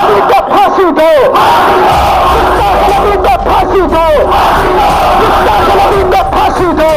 फांसी दो, फांसी दो, फांसी दो।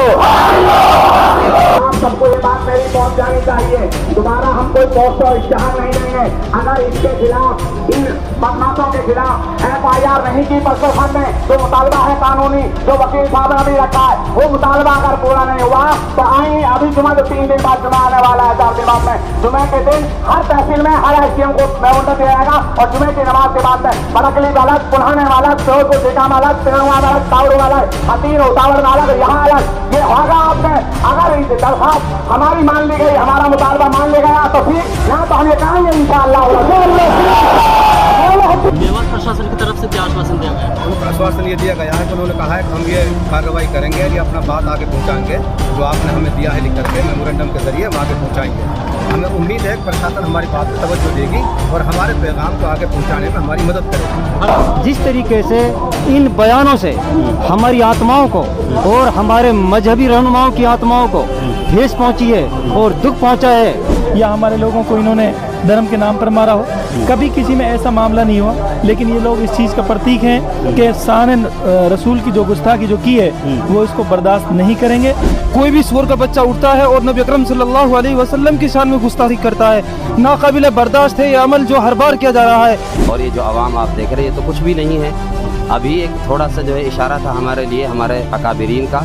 सबको ये बात मेरी पहुंच जानी चाहिए। दोबारा हम कोई पोस्ट और इश्तिहार नहीं देंगे अगर इसके खिलाफ, इन बदमाशों के खिलाफ FIR नहीं की प्रशासन ने। जो मुतालबा है कानूनी, जो वकील साहब ने अभी रखा है, वो मुतालबा अगर पूरा नहीं हुआ तो आएंगे। अभी जुमा जो 3 दिन बाद जुमा आने वाला है 4 दिन बाद में, जुमे के दिन हर तहसील में हर SDM को मेमोंडा दिया जाएगा और जुमे की नमाज के बाद में बड़कली वाला, पुराने वाला, फिरोजपुर जिला वाला, तिरंगा वाला, तावड़ वाला, हतीर उतावड़ वाला, यहाँ अलग ये होगा। आपने अगर दरखास्त हमारी मान ली गई, हमारा मुतालबा मान लिया गया तो ठीक, यहाँ तो हम ये कहेंगे इंशाअल्लाह। मेवात प्रशासन की तरफ से क्या आश्वासन दिया गया है? उनको आश्वासन ये दिया गया है कि उन्होंने कहा है कि हम ये कार्रवाई करेंगे, ये अपना बात आगे पहुंचाएंगे। जो आपने हमें दिया है लिख करके मेमोरेंडम के जरिए हम आगे पहुंचाएंगे। हमें उम्मीद है कि प्रशासन हमारी बात पर तवज्जो देगी और हमारे पैगाम को आगे पहुंचाने में हमारी मदद करेगी। जिस तरीके से इन बयानों से हमारी आत्माओं को और हमारे मजहबी रहनुमाओं की आत्माओं को ठेस पहुंची है और दुख पहुंचा है, या हमारे लोगों को इन्होंने धर्म के नाम पर मारा हो, कभी किसी में ऐसा मामला नहीं हुआ। लेकिन ये लोग इस चीज़ का प्रतीक हैं कि शान रसूल की जो गुस्ताखी जो की है वो इसको बर्दाश्त नहीं करेंगे। कोई भी सूर का बच्चा उठता है और नबी अकरम सल्लल्लाहु अलैहि वसल्लम की शान में गुस्ताखी करता है, नाकाबिल बर्दाश्त है ये अमल जो हर बार किया जा रहा है। और ये जो आवाम आप देख रहे हैं ये तो कुछ भी नहीं है। अभी एक थोड़ा सा जो है इशारा था हमारे लिए, हमारे अकाबिरीन का।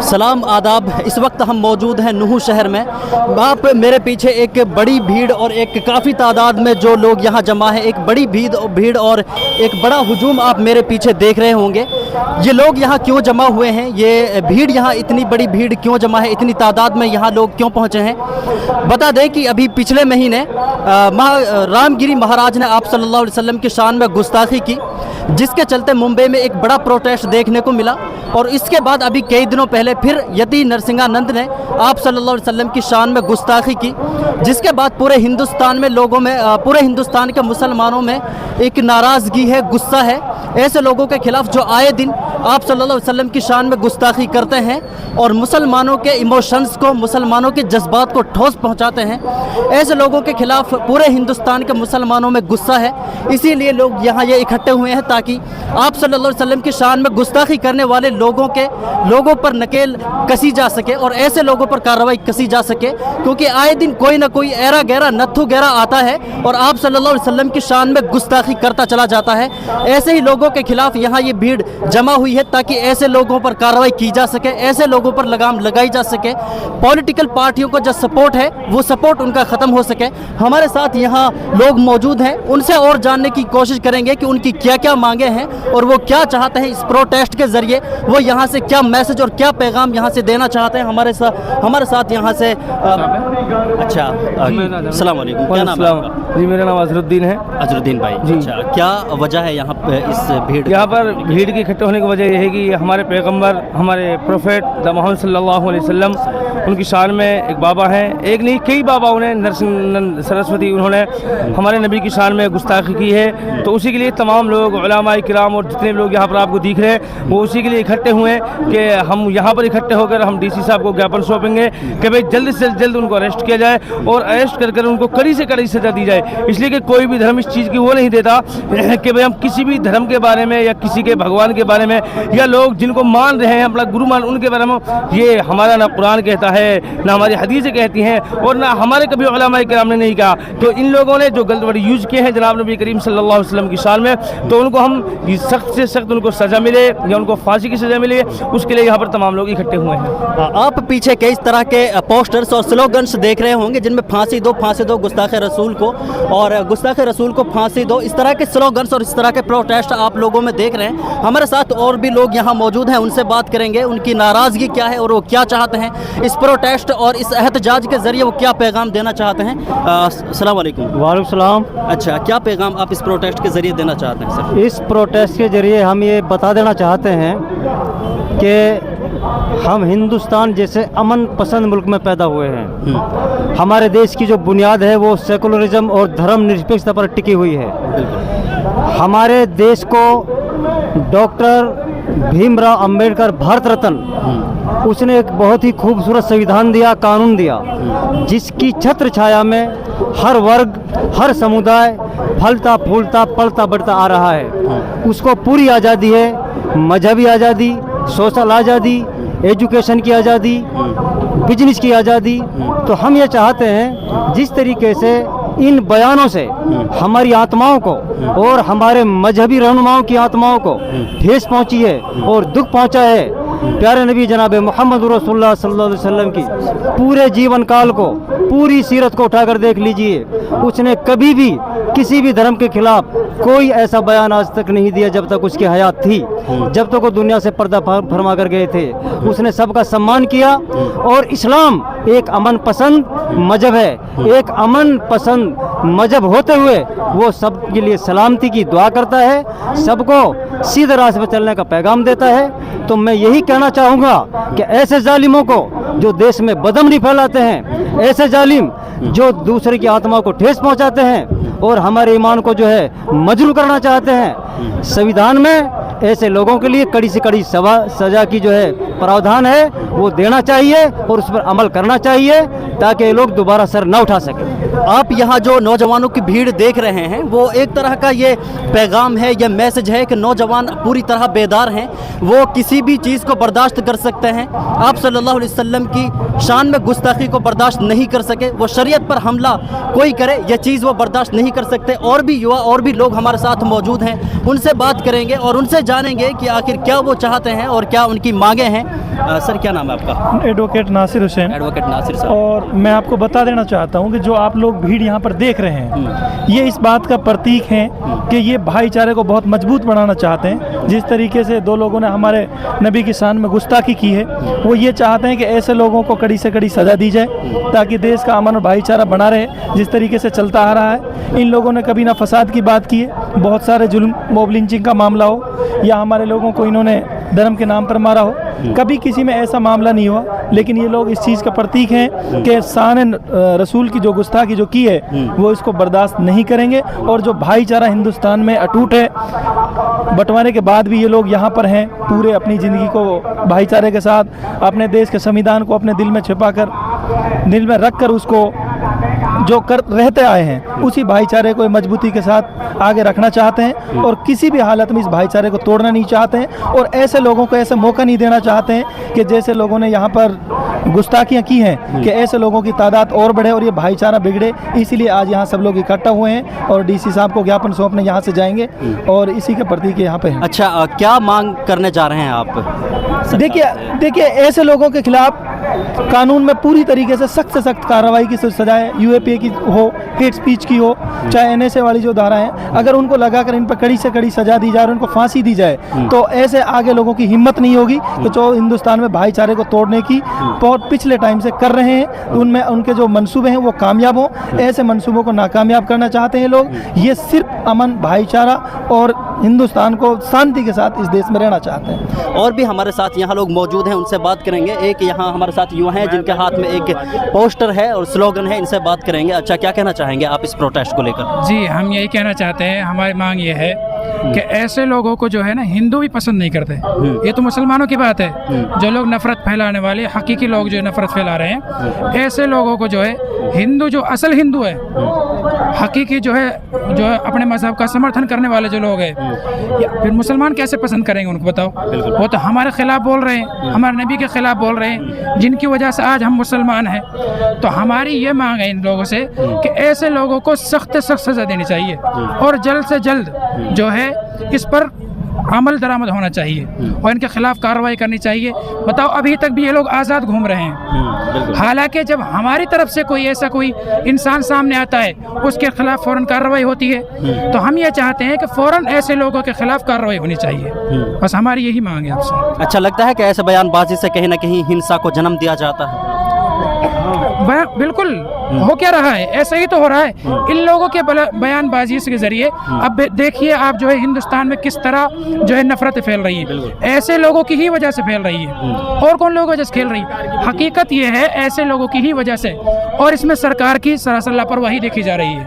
सलाम आदाब। इस वक्त हम मौजूद हैं नूह शहर में। आप मेरे पीछे एक बड़ी भीड़ और एक काफ़ी तादाद में जो लोग यहाँ जमा है, एक बड़ी भीड़ और एक बड़ा हुजूम आप मेरे पीछे देख रहे होंगे। ये लोग यहाँ क्यों जमा हुए हैं, ये भीड़ यहाँ इतनी बड़ी भीड़ क्यों जमा है, इतनी तादाद में यहाँ लोग क्यों पहुँचे हैं? बता दें कि अभी पिछले महीने रामगिरी महाराज ने आप सल्लल्लाहु अलैहि वसल्लम की शान में गुस्ताखी की, जिसके चलते मुंबई में एक बड़ा प्रोटेस्ट देखने को मिला। और इसके बाद अभी कई दिनों पहले फिर यति नरसिंहानंद ने आप सल्लल्लाहु अलैहि वसल्लम की शान में गुस्ताखी की, जिसके बाद पूरे हिंदुस्तान में लोगों में, पूरे हिंदुस्तान के मुसलमानों में एक नाराज़गी है, गुस्सा है ऐसे लोगों के खिलाफ जो आए दिन आप सल्लल्लाहु अलैहि वसल्लम की शान में गुस्ताखी करते हैं और मुसलमानों के इमोशंस को, मुसलमानों के जज्बात को ठोस पहुंचाते हैं। ऐसे लोगों के खिलाफ पूरे हिंदुस्तान के मुसलमानों में गुस्सा है, इसीलिए लोग यहाँ ये इकट्ठे हुए हैं ताकि आप सल्लल्लाहु अलैहि वसल्लम की शान में गुस्ताखी करने वाले लोगों पर नकेल कसी जा सके और ऐसे लोगों पर कार्रवाई कसी जा सके, क्योंकि आए दिन कोई ना कोई ऐरा गहरा नत्थु गहरा आता है और आप सल्लल्लाहु अलैहि वसल्लम की शान में गुस्ताखी करता चला जाता है। ऐसे ही लोगों के खिलाफ यहाँ ये भीड़ जमा हुई है ताकि ऐसे लोगों पर कार्रवाई की जा सके, ऐसे लोगों पर लगाम लगाई जा सके। पॉलिटिकल पार्टियों को जो सपोर्ट है वो सपोर्ट उनका ख़त्म हो सके। हमारे साथ यहाँ लोग मौजूद हैं, उनसे और जानने की कोशिश करेंगे कि उनकी क्या क्या मांगे हैं और वो क्या चाहते हैं इस प्रोटेस्ट के ज़रिए, वो यहाँ से क्या मैसेज और क्या पैगाम यहाँ से देना चाहते हैं। हमारे साथ यहाँ से अच्छा, अस्सलाम वालेकुम, क्या नाम है आपका? जी मेरा नाम अजरुद्दीन है। अजरुद्दीन भाई जी, अच्छा, क्या वजह है यहाँ पे इस भीड़? यहाँ पर भीड़ की इकट्ठे होने की वजह यह है कि हमारे पैगंबर, हमारे प्रोफेट मोहम्मद सल्लल्लाहु अलैहि वसल्लम, उनकी शान में एक बाबा हैं, एक नहीं कई बाबा, उन्हें नरसिंह सरस्वती, उन्होंने हमारे नबी की शान में गुस्ताखी की है। तो उसी के लिए तमाम लोग, उलमाए किराम और जितने लोग यहाँ पर आपको दिख रहे हैं वो उसी के लिए इकट्ठे हुए हैं कि हम यहाँ पर इकट्ठे होकर हम DC साहब को ज्ञापन सौंपेंगे कि भाई जल्द से जल्द उनको अरेस्ट किया जाए और अरेस्ट कर उनको कड़ी से कड़ी सजा दी जाए। इसलिए कि कोई भी धर्म इस चीज़ की वो नहीं देता कि भाई हम किसी भी धर्म के बारे में या किसी के भगवान के बारे में या लोग जिनको मान रहे हैं अपना गुरु मान, उनके बारे में ये हमारा ना कुरान कहता है ना हमारी हदीसें कहती हैं और ना हमारे कभी उलमाए किराम ने नहीं कहा। तो इन लोगों ने जो गलत वर्ड यूज़ किए हैं जनाब नबी करीम सल्लल्लाहु अलैहि वसल्लम की शान में, तो उनको हम सख्त से सख्त उनको सज़ा मिले या उनको फांसी की सज़ा मिले, उसके लिए यहाँ पर तमाम लोग इकट्ठे हुए हैं। आप पीछे कई तरह के पोस्टर्स और स्लोगन्स देख रहे होंगे जिनमें फांसी दो गुस्ताखे रसूल को और गुस्ताखे रसूल को फांसी दो, इस तरह के स्लोगन्स और इस तरह के प्रोटेस्ट आप लोगों में देख रहे हैं। हमारे साथ और भी लोग यहाँ मौजूद हैं, उनसे बात करेंगे उनकी नाराज़गी क्या है और वो क्या चाहते हैं इस प्रोटेस्ट और इस एहतजाज के ज़रिए, वो क्या पैगाम देना चाहते हैं। अस्सलाम वालेकुम। वालेकुम सलाम। अच्छा, क्या पैगाम आप इस प्रोटेस्ट के ज़रिए देना चाहते हैं सर? इस प्रोटेस्ट के ज़रिए हम ये बता देना चाहते हैं कि हम हिंदुस्तान जैसे अमन पसंद मुल्क में पैदा हुए हैं। हमारे देश की जो बुनियाद है वो सेकुलरिज्म और धर्मनिरपेक्षता पर टिकी हुई है। हमारे देश को डॉक्टर भीमराव अंबेडकर भारत रत्न, उसने एक बहुत ही खूबसूरत संविधान दिया, कानून दिया, जिसकी छत्र छाया में हर वर्ग, हर समुदाय फलता फूलता पलता बढ़ता आ रहा है। उसको पूरी आज़ादी है, मजहबी आज़ादी, सोशल आज़ादी, एजुकेशन की आज़ादी, बिजनेस की आज़ादी। तो हम ये चाहते हैं जिस तरीके से इन बयानों से हमारी आत्माओं को और हमारे मजहबी रहनुमाओं की आत्माओं को ठेस पहुंची है और दुख पहुंचा है, प्यारे नबी जनाब मोहम्मद रसूलुल्लाह सल्लल्लाहु अलैहि वसल्लम की पूरे जीवन काल को, पूरी सीरत को उठाकर देख लीजिए, उसने कभी भी किसी भी धर्म के खिलाफ कोई ऐसा बयान आज तक नहीं दिया जब तक उसकी हयात थी, जब तक वो दुनिया से पर्दा फरमा कर गए थे। उसने सबका सम्मान किया और इस्लाम एक अमन पसंद मजहब है। एक अमन पसंद मजहब होते हुए वो सबके लिए सलामती की दुआ करता है, सबको सीधे रास्ते पर चलने का पैगाम देता है। तो मैं यही कहना चाहूँगा कि ऐसे जालिमों को जो देश में बदअमनी फैलाते हैं, ऐसे जालिम जो दूसरे की आत्मा को ठेस पहुँचाते हैं और हमारे ईमान को जो है मजरूह करना चाहते हैं, संविधान में ऐसे लोगों के लिए कड़ी से कड़ी सजा की जो है प्रावधान है वो देना चाहिए और उस पर अमल करना चाहिए ताकि ये लोग दोबारा सर न उठा सकें। आप यहाँ जो नौजवानों की भीड़ देख रहे हैं वो एक तरह का ये पैगाम है, ये मैसेज है कि नौजवान पूरी तरह बेदार हैं, वो किसी भी चीज़ को बर्दाश्त कर सकते हैं। आप सल्लल्लाहु अलैहि वसल्लम की शान में गुस्ताखी को बर्दाश्त नहीं कर सके, वो शरीयत पर हमला कोई करे ये चीज़ वो बर्दाश्त नहीं कर सकते। और भी युवा और भी लोग हमारे साथ मौजूद हैं, उनसे बात करेंगे और उनसे जानेंगे कि आखिर क्या वो चाहते हैं और क्या उनकी मांगें हैं। सर क्या नाम है आपका? एडवोकेट नासिर हुसैन। एडवोकेट नासिर साहब। और मैं आपको बता देना चाहता हूँ कि जो आप लोग भीड़ यहाँ पर देख रहे हैं ये इस बात का प्रतीक है कि ये भाईचारे को बहुत मजबूत बनाना चाहते हैं। जिस तरीके से दो लोगों ने हमारे नबी की शान में गुस्ताखी की है, वो ये चाहते हैं कि ऐसे लोगों को कड़ी से कड़ी सज़ा दी जाए ताकि देश का अमन और भाईचारा बना रहे जिस तरीके से चलता आ रहा है। इन लोगों ने कभी ना फसाद की बात की है, बहुत सारे जुल्म मॉब लिंचिंग का मामला हो या हमारे लोगों को इन्होंने धर्म के नाम पर मारा हो, कभी किसी में ऐसा मामला नहीं हुआ। लेकिन ये लोग इस चीज़ का प्रतीक हैं कि शान रसूल की जो गुस्ताखी जो की है वो इसको बर्दाश्त नहीं करेंगे। और जो भाईचारा हिंदुस्तान में अटूट है, बंटवारे के बाद भी ये लोग यहाँ पर हैं, पूरे अपनी ज़िंदगी को भाईचारे के साथ अपने देश के संविधान को अपने दिल में छिपाकर, दिल में रख कर उसको जो कर रहते आए हैं उसी भाईचारे को मजबूती के साथ आगे रखना चाहते हैं और किसी भी हालत में इस भाईचारे को तोड़ना नहीं चाहते हैं। और ऐसे लोगों को ऐसा मौका नहीं देना चाहते हैं कि जैसे लोगों ने यहाँ पर गुस्ताखियाँ की हैं कि ऐसे लोगों की तादाद और बढ़े और ये भाईचारा बिगड़े। इसीलिए आज यहाँ सब लोग इकट्ठा हुए हैं और डीसी साहब को ज्ञापन सौंपने यहाँ से जाएंगे और इसी के प्रतीक यहाँ पे हैं। अच्छा, क्या मांग करने जा रहे हैं आप? देखिए ऐसे लोगों के खिलाफ कानून में पूरी तरीके से सख्त कार्रवाई की सजाएं, यूएपीए की हो, हेट स्पीच की हो, चाहे एनएसए वाली जो धारा है, अगर उनको लगाकर इन पर कड़ी से कड़ी सजा दी जाए और उनको फांसी दी जाए तो ऐसे आगे लोगों की हिम्मत नहीं होगी। तो जो हिंदुस्तान में भाईचारे को तोड़ने की बहुत पिछले टाइम से कर रहे हैं, उनमें उनके जो मंसूबे हैं वो कामयाब हों। ऐसे मंसूबों को नाकामयाब करना चाहते हैं लोग। ये सिर्फ अमन, भाईचारा और हिंदुस्तान को शांति के साथ इस देश में रहना चाहते हैं। और भी हमारे साथ यहाँ लोग मौजूद हैं, उनसे बात करेंगे। एक यहाँ हमारे साथ युवा हैं जिनके हाथ में एक पोस्टर है और स्लोगन है, इनसे बात करेंगे। अच्छा, क्या कहना चाहेंगे आप इस प्रोटेस्ट को लेकर? जी, हम यही कहना चाहते हैं, हमारी मांग ये है कि ऐसे लोगों को जो है ना हिंदू भी पसंद नहीं करते। ये तो मुसलमानों की बात है, जो लोग नफरत फैलाने वाले हकीकी लोग जो नफरत फैला रहे हैं, ऐसे लोगों को जो है हिंदू, जो असल हिंदू है, हकीकी जो है अपने मजहब का समर्थन करने वाले जो लोग हैं, फिर मुसलमान कैसे पसंद करेंगे उनको? बताओ। वो तो हमारे खिलाफ बोल रहे हैं, हमारे नबी के खिलाफ बोल रहे हैं, जिनकी वजह से आज हम मुसलमान हैं। तो हमारी ये मांग है इन लोगों से कि ऐसे लोगों को सख्त से सख्त सज़ा देनी चाहिए और जल्द से जल्द जो है इस पर अमल दरामद होना चाहिए और इनके खिलाफ कार्रवाई करनी चाहिए। बताओ, अभी तक भी ये लोग आज़ाद घूम रहे हैं, हालांकि जब हमारी तरफ से कोई ऐसा कोई इंसान सामने आता है उसके खिलाफ फ़ौरन कार्रवाई होती है। तो हम ये चाहते हैं कि फ़ौरन ऐसे लोगों के खिलाफ कार्रवाई होनी चाहिए। बस हमारी यही मांग है आपसे। अच्छा, लगता है कि ऐसे बयानबाजी से कहीं ना कहीं हिंसा को जन्म दिया जाता है? बिल्कुल हो क्या रहा है, ऐसा ही तो हो रहा है इन लोगों के बयानबाजी के जरिए। अब देखिए आप जो है हिंदुस्तान में किस तरह जो है नफरत फैल रही है, ऐसे लोगों की ही वजह से फैल रही है। और कौन लोगों वजह से खेल रही है? हकीकत ये है ऐसे लोगों की ही वजह से, और इसमें सरकार की सरासर लापरवाही देखी जा रही है।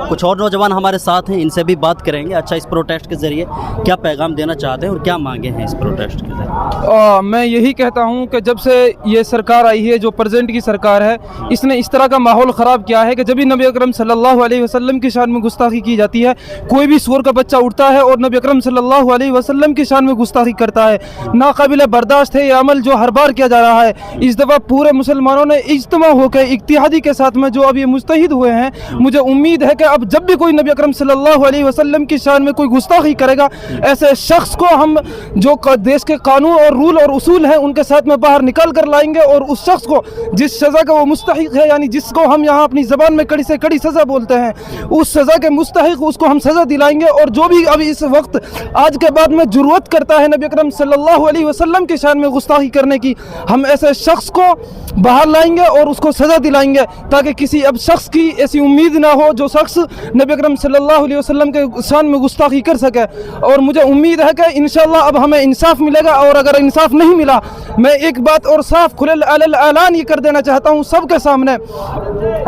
कुछ और नौजवान हमारे साथ हैं, इनसे भी बात करेंगे। अच्छा, इस प्रोटेस्ट के ज़रिए क्या पैगाम देना चाहते हैं और क्या मांगे हैं इस प्रोटेस्ट के ज़रिए? मैं यही कहता हूं कि जब से ये सरकार आई है, जो प्रेजेंट की सरकार है, इसने इस तरह का माहौल ख़राब किया है कि जब भी नबी अकरम सल्लल्लाहु अलैहि वसल्लम की शान में गुस्ताखी की जाती है, कोई भी सूअर का बच्चा उठता है और नबी अकरम सल्लल्लाहु अलैहि वसल्लम की शान में गुस्ताखी करता है। नाकाबिल बर्दाश्त है ये अमल जो हर बार किया जा रहा है। इस दफ़ा पूरे मुसलमानों ने इज्तिमा होकर इत्तिहादी के साथ में जो अब ये मुस्तहिद हुए हैं, मुझे उम्मीद है कि अब जब भी कोई नबी अकरम सल्लल्लाहु अलैहि वसल्लम की शान में कोई गुस्ताखी करेगा, ऐसे शख्स को हम जो देश के कानून और रूल और उसूल हैं उनके साथ में बाहर निकाल कर लाएंगे और उस शख्स को जिस सज़ा का वो मुस्तहिक है, यानी जिसको हम यहाँ अपनी ज़बान में कड़ी से कड़ी सज़ा बोलते हैं, उस सज़ा के मुस्तहिक उसको हम सज़ा दिलाएंगे। और जो भी अभी इस वक्त आज के बाद में ज़रूरत करता है नबी अकरम सल्लल्लाहु अलैहि वसल्लम की शान में गुस्ताखी करने की, हम ऐसे शख्स को बाहर लाएंगे और उसको सज़ा दिलाएंगे, ताकि किसी अब शख्स की ऐसी उम्मीद ना हो जो शख्स नबी अकरम सल्लल्लाहु अलैहि वसल्लम के शान में गुस्ताखी कर सके। और मुझे उम्मीद है कि इंशाअल्लाह अब हमें इंसाफ मिलेगा। और अगर इंसाफ नहीं मिला, मैं एक बात और साफ खुले ऐलान ये कर देना चाहता हूँ सबके सामने,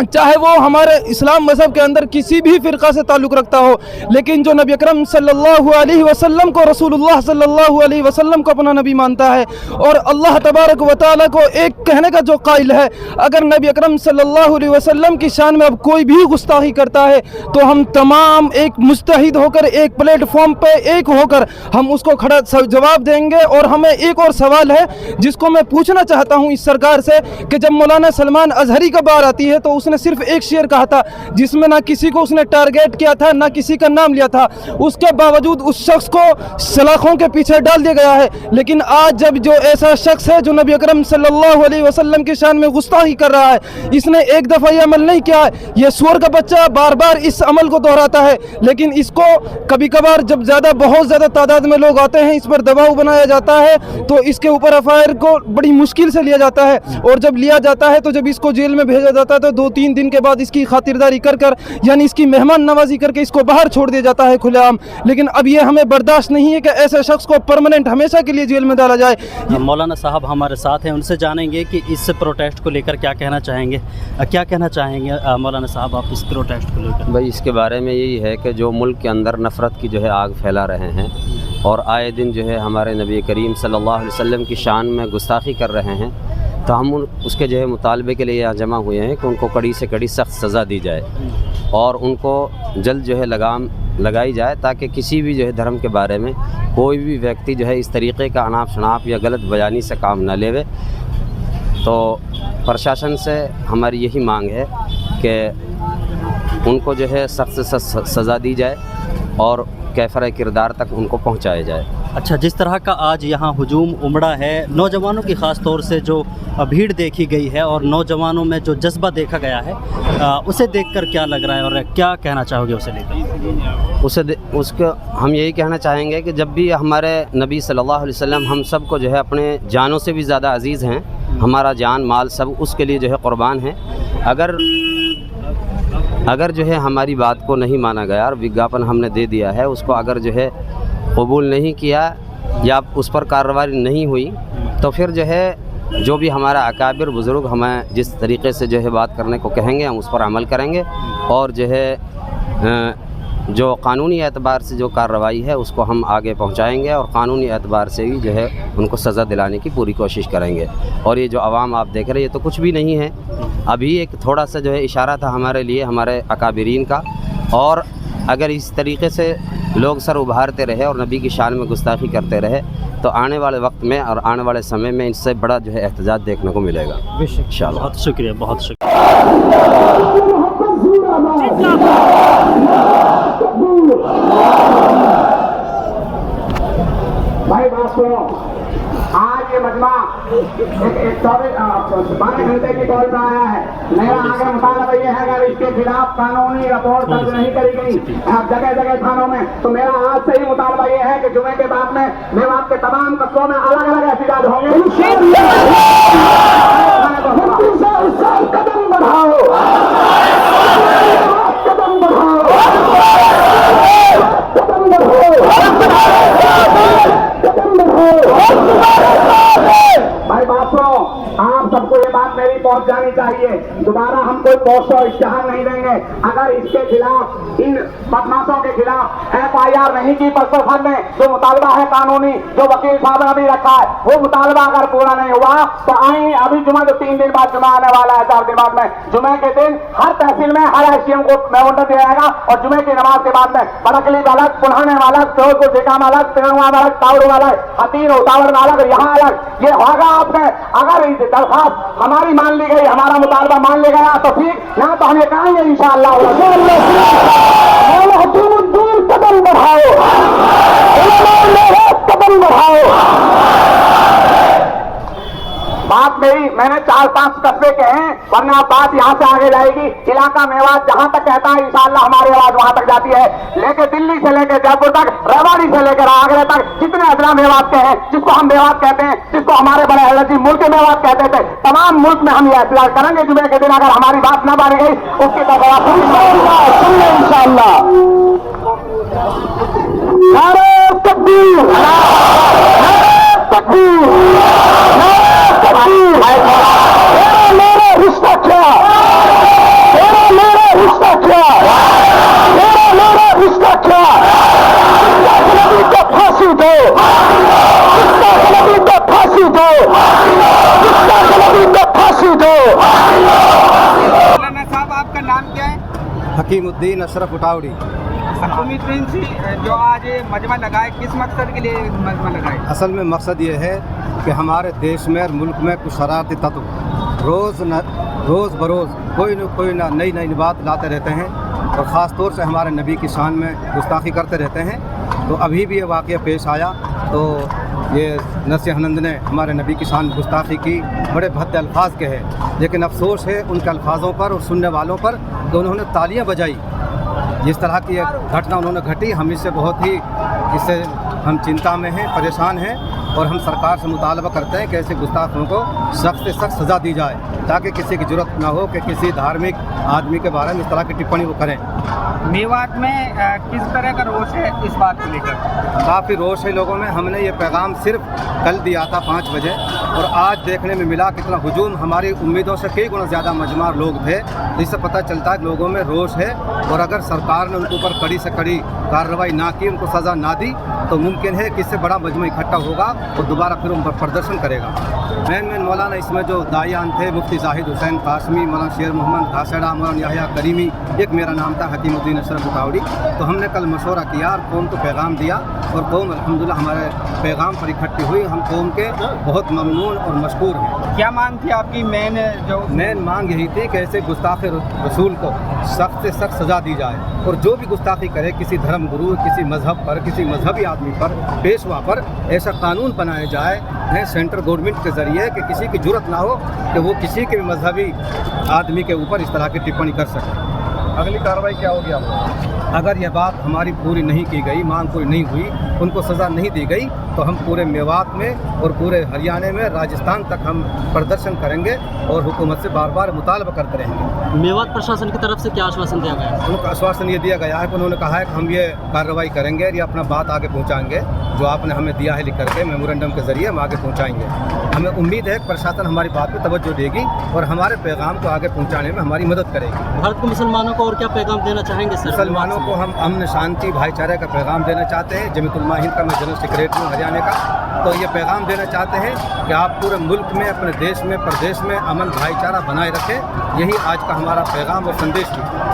चाहे वो हमारे इस्लाम मज़हब के अंदर किसी भी फ़िरक़ा से ताल्लुक़ रखता हो, लेकिन जो नबी अकरम सल्लल्लाहु अलैहि वसल्लम को, रसूलुल्लाह सल्लल्लाहु अलैहि वसल्लम को अपना नबी मानता है और अल्लाह तबारक व तआला को एक कहने का जो कायल है, अगर नबी अकरम सल्लल्लाहु अलैहि वसल्लम की शान में अब कोई भी गुस्ताखी करता है तो हम तमाम एक मुस्तहिद होकर, एक प्लेटफॉर्म पे एक होकर हम उसको खड़ा जवाब देंगे। और हमें एक और सवाल है जिसको मैं पूछना चाहता हूँ इस सरकार से कि जब मौलाना सलमान अजहरी का बार आती है तो उसने सिर्फ एक शेर कहा था, जिसमें ना किसी को उसने टारगेट किया था, ना किसी का नाम लिया था, उसके बावजूद उस शख्स को सलाखों के पीछे डाल दिया गया है। लेकिन आज जब जो ऐसा शख्स है जो नबी अकरम सल्लल्लाहु अलैहि वसल्लम की शान में गुस्ताखी कर रहा है, इसने एक दफ़ा ये अमल नहीं किया है, ये सूअर का बच्चा बार बार इस अमल को दोहराता है, लेकिन इसको कभी कभार जब बहुत ज़्यादा तादाद में लोग आते हैं, इस पर दबाव बनाया जाता है तो इसके ऊपर एफआईआर को बड़ी मुश्किल से लिया जाता है। और जब लिया जाता है तो जब इसको जेल में भेजा जाता है तो 2-3 दिन के बाद इसकी खातिरदारी कर यानी इसकी मेहमान नवाजी करके इसको बाहर छोड़ दिया जाता है खुलेआम। लेकिन अब ये हमें बर्दाश्त नहीं है कि ऐसे शख्स को परमानेंट हमेशा के लिए जेल में डाला जाए। मौलाना साहब हमारे साथ हैं, उनसे जानेंगे कि इस प्रोटेस्ट को लेकर क्या कहना चाहेंगे। क्या कहना चाहेंगे मौलाना साहब आप इस प्रोटेस्ट को लेकर? भाई इसके बारे में यही है कि जो मुल्क के अंदर नफ़रत की जो है आग फैला रहे हैं और आए दिन जो है हमारे नबी करीम सल्लल्लाहु अलैहि वसल्लम की शान में गुस्ताखी कर रहे हैं, तो हम उसके जो है मुतालबे के लिए यहाँ जमा हुए हैं कि उनको कड़ी से कड़ी सख्त सज़ा दी जाए और उनको जल्द जो है लगाम लगाई जाए, ताकि किसी भी जो है धर्म के बारे में कोई भी व्यक्ति जो है इस तरीक़े का अनाप शनाप या गलत बयानी से काम न लेवे। तो प्रशासन से हमारी यही मांग है कि उनको जो है सख्त से सख्त सज़ा दी जाए और कैफर किरदार तक उनको पहुंचाया जाए। अच्छा, जिस तरह का आज यहाँ हुजूम उमड़ा है, नौजवानों की ख़ास तौर से जो भीड़ देखी गई है और नौजवानों में जो जज्बा देखा गया है, उसे देखकर क्या लग रहा है और क्या कहना चाहोगे उसे लेकर? उसको हम यही कहना चाहेंगे कि जब भी हमारे नबी सल्लल्लाहु अलैहि वसल्लम हम सब को जो है अपने जानों से भी ज़्यादा अजीज़ हैं, हमारा जान माल सब उसके लिए जो है क़ुरबान है। अगर जो है हमारी बात को नहीं माना गया और विज्ञापन हमने दे दिया है, उसको अगर जो है कबूल नहीं किया या उस पर कार्रवाई नहीं हुई, तो फिर जो है जो भी हमारा अकाबिर बुज़ुर्ग हमें जिस तरीक़े से जो है बात करने को कहेंगे हम उस पर अमल करेंगे और जो है जो कानूनी एतबार से जो कार्रवाई है उसको हम आगे पहुंचाएंगे और कानूनी एतबार से ही जो है उनको सज़ा दिलाने की पूरी कोशिश करेंगे। और ये जो आवाम आप देख रहे हैं ये तो कुछ भी नहीं है, अभी एक थोड़ा सा जो है इशारा था हमारे लिए हमारे अकाबिरीन का। और अगर इस तरीके से लोग सर उभारते रहे और नबी की शान में गुस्ताखी करते रहे तो आने वाले वक्त में और आने वाले समय में इससे बड़ा जो है एहतजाज देखने को मिलेगा इंशाअल्लाह। बहुत शुक्रिया, बहुत शुक्रिया। भाई बात सुनो, आज ये मजमा एक 12 घंटे की कॉल पर आया है। मेरा आगे मुतालबा ये है अगर इसके खिलाफ कानूनी रिपोर्ट दर्ज नहीं करी गई जगह जगह थानों में, तो मेरा आज से ही मुतालबा ये है कि जुमे के बाद में मेवात के तमाम कस्बों में अलग अलग एहतजाज होंगे। कदम बढ़ाओ, कदम बढ़ाओ, कदम बढ़ाओ। भाई बात सुनो, आप सबको ये बात मेरी पहुंच जानी चाहिए। दोबारा हम कोई पोस्ट और इश्तिहार नहीं देंगे अगर इसके खिलाफ, इन बदमाशों के खिलाफ FIR नहीं की प्रशासन ने। जो मुतालबा है कानूनी, जो वकील साहब ने भी रखा है, वो मुतालबा अगर पूरा नहीं हुआ तो आई अभी जुमा, जो 3 दिन बाद जुमा आने वाला है, 4 दिन बाद में, जुमे के दिन हर तहसील में हर SDM को मेमोरेंडम दिया जाएगा और जुमे की नमाज के बाद में बड़कली अलग, पुल्हाने वाला, फिरोजपुर जिकाम अलग, पेड़ुआ अलग, तावड़ अलग, हतीन उतावड़ अलग, यहाँ अलग। ये होगा आपने अगर दरखास्त हमारी मान ली गई, हमारा मुतालबा मान लिया गया तो ठीक, ना तो हम ये कहेंगे इंशाअल्लाह कदम बढ़ाओ, कदम बढ़ाओ। बात मेरी, मैंने 4-5 कस्बे के हैं, वरना बात यहाँ से आगे जाएगी। इलाका मेवात जहाँ तक कहता है इंशाअल्लाह हमारी आवाज वहाँ तक जाती है, लेके दिल्ली से लेकर जयपुर तक, रेवाड़ी से लेकर आगरा तक, जितने अजला मेवात के हैं, जिसको हम मेवात कहते हैं, जिसको हमारे बड़े हजरत जी मुल्क मेवात कहते थे, तमाम मुल्क में हम ये एहतजाज करेंगे जुमे के दिन। अगर हमारी बात न मानी गई उसकी तरफ इंशाअल्लाह। मेरा रिश्ता क्या, मेरा रिश्ता क्या, मेरा रिश्ता क्या, नबी को फांसी दो, नबी को फांसी दो, नबी को फांसी दो। मौलाना साहब, आपका नाम क्या है? हकीमुद्दीन अशरफ उटावड़ी। हकीमुद्दीन जी, जो आज मजमा लगाए, किस मकसद के लिए मजमा लगाए? असल में मकसद ये है कि हमारे देश में और मुल्क में कुछ शरारती तत्व रोज़ बरोज़ कोई ना नई बात लाते रहते हैं और ख़ास तौर से हमारे नबी की शान में गुस्ताखी करते रहते हैं। तो अभी भी ये वाक़या पेश आया तो ये नरसिंह आनंद ने हमारे नबी की शान गुस्ताखी की, बड़े भद्दे अल्फाज के हैं, लेकिन अफसोस है उनके अल्फाजों पर और सुनने वालों पर तो उन्होंने तालियां बजाई। जिस तरह की घटना उन्होंने घटी, हम इससे हम चिंता में हैं, परेशान हैं और हम सरकार से मुतालबा करते हैं कि ऐसे गुस्ताखों को सख्त से सख्त सज़ा दी जाए, ताकि किसी की ज़रूरत ना हो कि किसी धार्मिक आदमी के बारे में इस तरह की टिप्पणी वो करें। मेवात में किस तरह का रोष है इस बात को लेकर? काफ़ी रोष है लोगों में। हमने ये पैगाम सिर्फ कल दिया था 5 बजे और आज देखने में मिला कितना हुजूम, हमारी उम्मीदों से कई गुना ज़्यादा मजमार लोग थे। इससे पता चलता है कि लोगों में रोष है और अगर सरकार ने उनके ऊपर कड़ी से कड़ी कार्रवाई ना की, उनको सज़ा ना दी तो मुमकिन है कि इससे बड़ा मजमा इकट्ठा होगा और दोबारा फिर उन पर प्रदर्शन करेगा। मेन मौलाना इसमें जो दायान थे, मुफ्ती जाहिद हुसैन कासमी, मौलाना शेर मोहम्मद घासेड़ा, मौलाना याहिया करीमी, एक मेरा नाम था हकीमुद्दीन अशरफ उटावड़ी। तो हमने कल मशवरा किया और कौम को पैगाम दिया और कौम अल्हम्दुलिल्लाह हमारे पैगाम पर इकट्ठी हुई। हम कौम के बहुत ममनून और मशकूर हैं। क्या मांग थी आपकी? मेन मांग यही थी कि ऐसे गुस्ताख रसूल को सख्त से सख्त सज़ा दी जाए और जो भी गुस्ताखी करे किसी धर्म गुरु, किसी मजहब पर, किसी मजहबी आदमी पर, पेशवा पर, ऐसा कानून बनाया जाए है सेंट्रल गवर्नमेंट के ज़रिए कि किसी की जरूरत ना हो कि वो किसी के भी मजहबी आदमी के ऊपर इस तरह की टिप्पणी कर सके। अगली कार्रवाई क्या होगी आप? अगर यह बात हमारी पूरी नहीं की गई, मांग पूरी नहीं हुई, उनको सज़ा नहीं दी गई तो हम पूरे मेवात में और पूरे हरियाणा में, राजस्थान तक हम प्रदर्शन करेंगे और हुकूमत से बार बार मुतालबा करते रहेंगे। मेवात प्रशासन की तरफ से क्या आश्वासन दिया गया है? उनको आश्वासन ये दिया गया है कि उन्होंने कहा है कि हम ये कार्रवाई करेंगे और ये अपना बात आगे पहुँचाएँगे, जो आपने हमें दिया है लिख करके मेमोरेंडम के ज़रिए हम आगे पहुँचाएँगे। हमें उम्मीद है कि प्रशासन हमारी बात पर तवज्जो देगी और हमारे पैगाम को आगे पहुँचाने में हमारी मदद करेगी। भारत के मुसलमानों को और क्या पैगाम देना चाहेंगे सर? मुसलमानों को हम अमन, शांति, भाईचारे का पैगाम देना चाहते हैं। जमीयत उलमा हिंद का मैं जनरल सेक्रेटरी हूँ हरियाणा का, तो ये पैगाम देना चाहते हैं कि आप पूरे मुल्क में, अपने देश में, प्रदेश में अमन भाईचारा बनाए रखें। यही आज का हमारा पैगाम और संदेश है।